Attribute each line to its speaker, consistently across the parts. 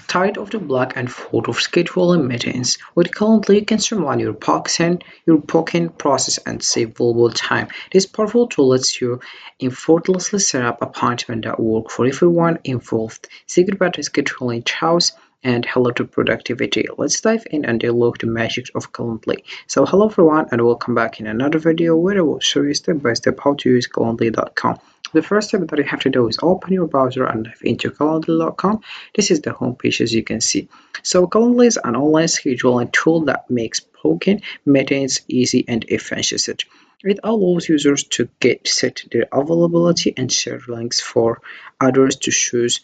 Speaker 1: Tired of the back and forth of scheduling meetings? With Calendly, you can streamline your booking process and save valuable time. This powerful tool lets you effortlessly set up appointments that work for everyone involved. Say goodbye to scheduling chaos and hello to productivity. Let's dive in and look the magic of Calendly. So hello everyone and welcome back in another video where I will show you step by step how to use Calendly.com. The first step that you have to do is open your browser and dive into Calendly.com. This is the homepage as you can see. So Calendly is an online scheduling tool that makes booking meetings easy and efficient. It allows users to set their availability and share links for others to choose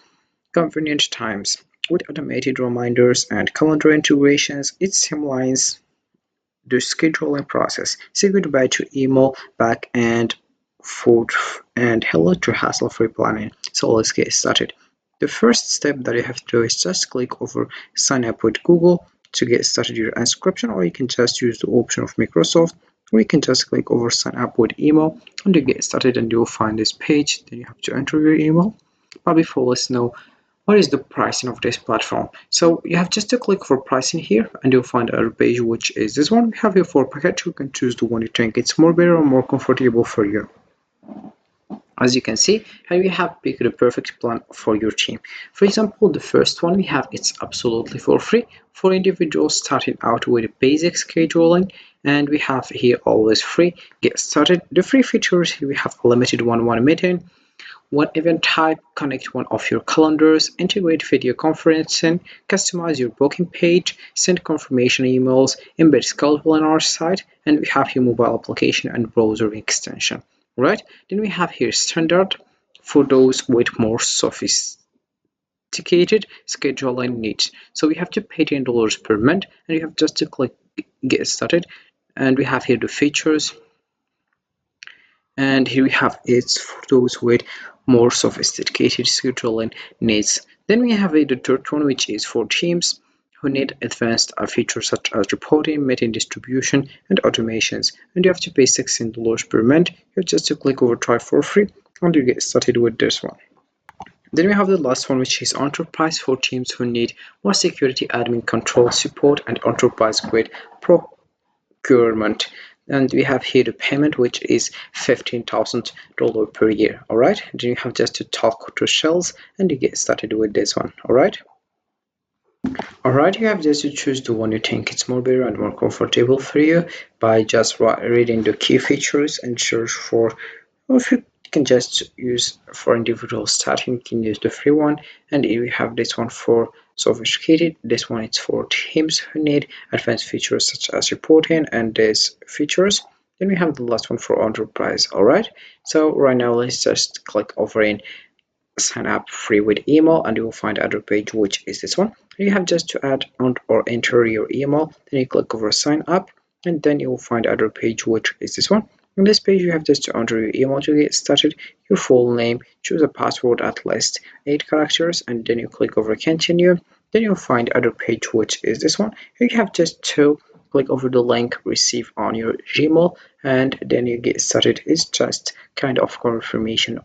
Speaker 1: convenient times. With automated reminders and calendar integrations, it streamlines the scheduling process. Say goodbye to email back and forth and hello to hassle-free planning. So let's get started. The first step that you have to do is just click over sign up with Google to get started your inscription, or you can just use the option of Microsoft, or you can just click over sign up with email and you get started and you'll find this page. Then you have to enter your email. But before, let's know what is the pricing of this platform. So you have just to click for pricing here and you'll find our page, which is this one. We have here for package. You can choose the one you think it's more better or more comfortable for you. As you can see, here we have picked the perfect plan for your team. For example, the first one we have, it's absolutely for free for individuals starting out with basic scheduling, and we have here always free. Get started. The free features here we have a limited one-on-one meeting, one event type, connect one of your calendars, integrate video conferencing, customize your booking page, send confirmation emails, embed schedule on our site, and we have here mobile application and browser extension. Right? Then we have here standard for those with more sophisticated scheduling needs. So we have to pay $10 per month, and you have just to click get started. And we have here the features, and here we have it's for those with more sophisticated scheduling needs. Then we have the third one, which is for teams who need advanced features such as reporting, meeting distribution, and automations. And you have to pay $16 per month. You have just to click over try for free and you get started with this one. Then we have the last one, which is enterprise for teams who need more security, admin control support, and enterprise grade procurement. And we have here the payment, which is $15,000 per year. All right, then you have just to talk to sales and you get started with this one. All right. Alright, you have just to choose the one you think it's more better and more comfortable for you by just reading the key features and search for, or if you can just use for individual starting, you can use the free one. And we have this one for sophisticated. This one is for teams who need advanced features such as reporting and these features. Then we have the last one for enterprise. Alright, so right now let's just click over in sign up free with email and you will find other page, which is this one. You have just to add or enter your email, then you click over sign up and then you will find other page, which is this one. On this page you have just to enter your email to get started, your full name, choose a password at least 8 characters, and then you click over continue. Then you'll find other page, which is this one. You have just to click over the link receive on your Gmail and then you get started. It's just kind of confirmation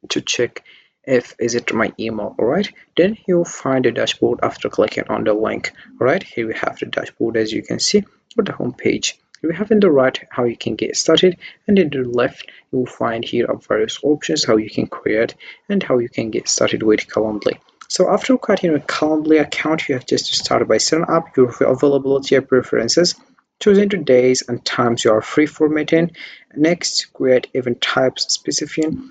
Speaker 1: to check if is it my email. All right, then you'll find the dashboard after clicking on the link. All right, here we have the dashboard as you can see, or the home page. We have in the right how you can get started, and in the left you will find here various options how you can create and how you can get started with Calendly. So after creating a Calendly account, you have just to start by setting up your availability and preferences, choosing the days and times you are free for meeting. Next, create event types specifying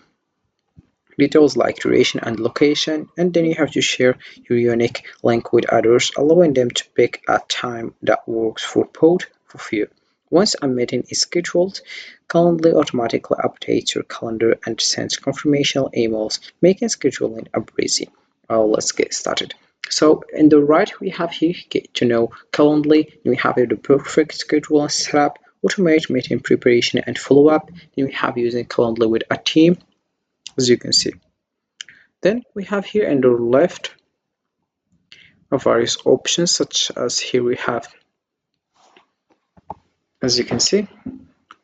Speaker 1: details like duration and location, and then you have to share your unique link with others, allowing them to pick a time that works for both of you. Once a meeting is scheduled, Calendly automatically updates your calendar and sends confirmation emails, making scheduling a breezy. Let's get started. So in the right we have here get to know Calendly. We have here the perfect schedule setup, automate meeting preparation and follow-up. Then we have using Calendly with a team, as you can see. Then we have here in the left various options, such as here we have, as you can see,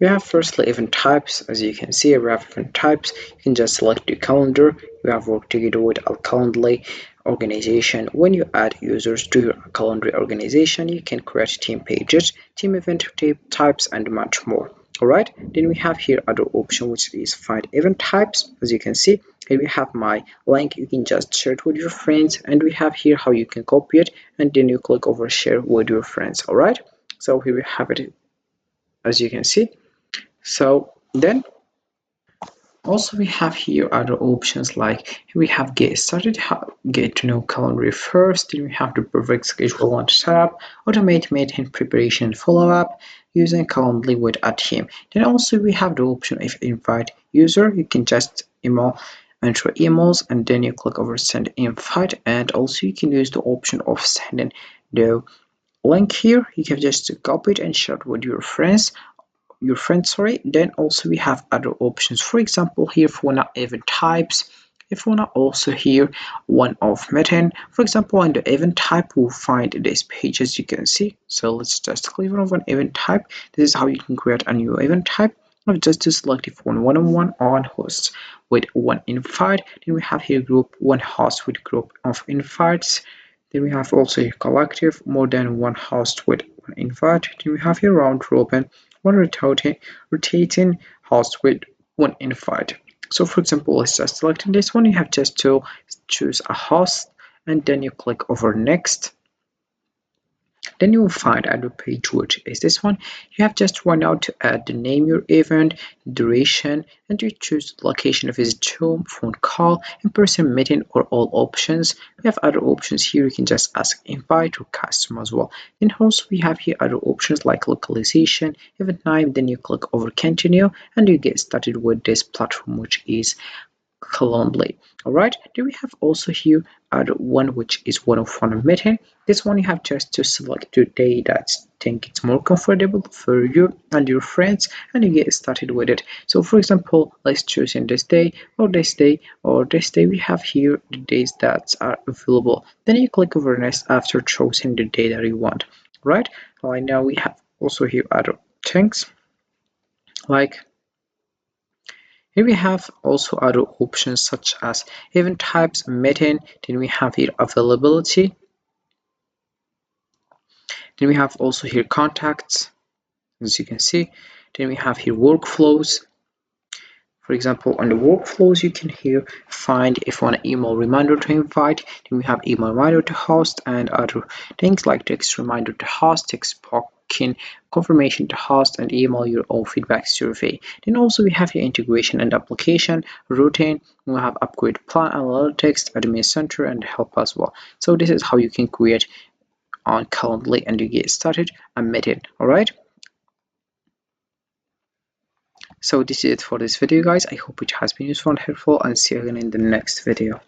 Speaker 1: We have firstly event types. As you can see, we have event types. You can just select the calendar. We have work together with a Calendly organization. When you add users to your Calendly organization, you can create team pages, team event types, and much more. Alright, then we have here other option, which is find event types. As you can see, here we have my link. You can just share it with your friends, and we have here how you can copy it, and then you click over share with your friends. Alright, so here we have it, as you can see. So then also we have here other options, like we have get started, get to know calendar first, then we have the perfect schedule launch setup, automate meeting preparation and follow-up using Calendly with a team. Then also we have the option if invite user, you can just enter emails, and then you click over send invite, and also you can use the option of sending the link here. You can just copy it and share it with your friends, sorry. Then also we have other options, for example here for one event types. If we wanna also here one of meeting, for example on the event type we'll find this page, as you can see. So let's just click on one event type. This is how you can create a new event type. I've just to select if one-on-one on hosts with one invite. Then we have here group, one host with group of invites. Then we have also a collective, more than one host with one invite. Then we have here round robin, one rotating host with one invite. So for example, let's just select this one. You have just to choose a host, and then you click over next. Then you will find a page, which is this one. You have just one now to add the name, your event, duration, and you choose the location of visit to, phone call, in-person meeting, or all options. We have other options here. You can just ask invite or custom as well. Then also we have here other options like localization, event name. Then you click over continue, and you get started with this platform, which is Calendly. Alright, then we have also here other one, which is one-on-one meeting. This one you have just to select the day that think it's more comfortable for you and your friends, and you get started with it. So for example, let's choose in this day or this day or this day. We have here the days that are available. Then you click over next after choosing the day that you want. Right now we have also here other things, like here we have also other options such as event types, meeting. Then we have here availability. Then we have also here contacts, as you can see. Then we have here workflows. For example, on the workflows, you can here find if you want an email reminder to invite. Then we have email reminder to host, and other things like text reminder to host, text booking confirmation to host, and email your own feedback survey. Then also we have here integration and application, routine. We have upgrade plan, analytics, admin center, and help as well. So this is how you can create on Calendly and you get started and meeting. All right. So this is it for this video, guys. I hope it has been useful and helpful, and see you again in the next video.